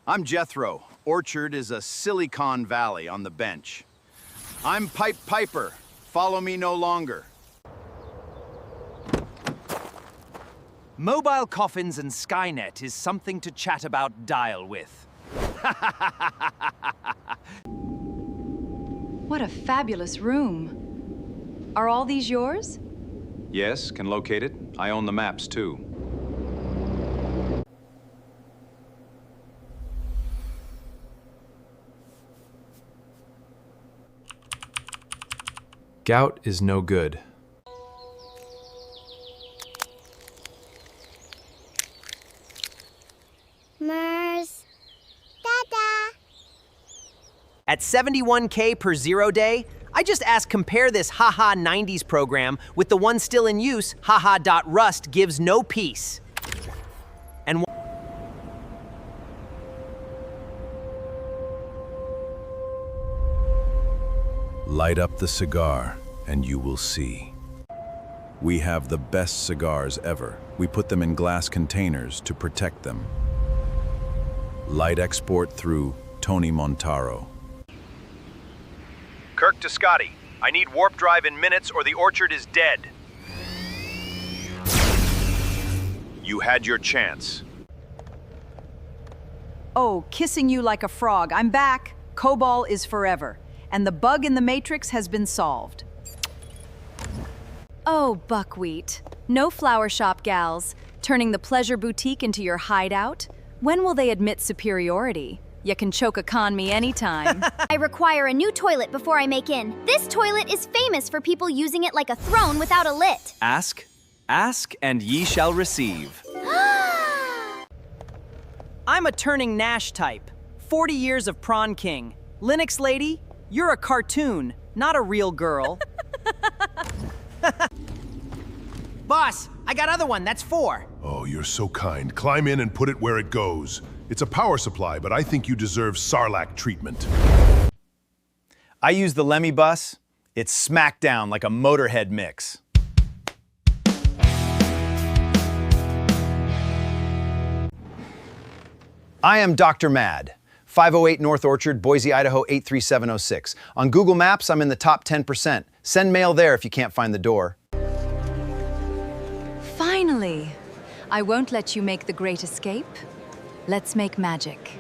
I'm Jethro. Orchard is a Silicon Valley on the bench. I'm Pipe Piper. Follow me no longer. Mobile coffins and Skynet is something to chat about dial with. What a fabulous room. Are all these yours? Yes, can locate it. I own the maps, too. Gout is no good. Mers. Dada. At 71K per 0 day, I just ask compare this haha 90s program with the one still in use, haha.rust gives no peace. And Light up the cigar, and you will see. We have the best cigars ever. We put them in glass containers to protect them. Light export through Tony Montaro. Kirk to Scotty. I need warp drive in minutes or the Orchard is dead. You had your chance. Oh, kissing you like a frog. I'm back. COBOL is forever. And the bug in the Matrix has been solved. Oh, Buckwheat. No flower shop gals. Turning the pleasure boutique into your hideout? When will they admit superiority? You can choke a con me anytime. I require a new toilet before I make in. This toilet is famous for people using it like a throne without a lid. Ask, and ye shall receive. I'm a turning Nash type. 40 years of prawn king. Linux lady, you're a cartoon, not a real girl. Boss, I got other one, that's 4. Oh, you're so kind. Climb in and put it where it goes. It's a power supply, but I think you deserve Sarlacc treatment. I use the Lemmy bus. It's smackdown like a Motorhead mix. I am Dr. Mad. 508 North Orchard, Boise, Idaho 83706. On Google Maps, I'm in the top 10%. Send mail there if you can't find the door. Finally. I won't let you make the great escape. Let's make magic.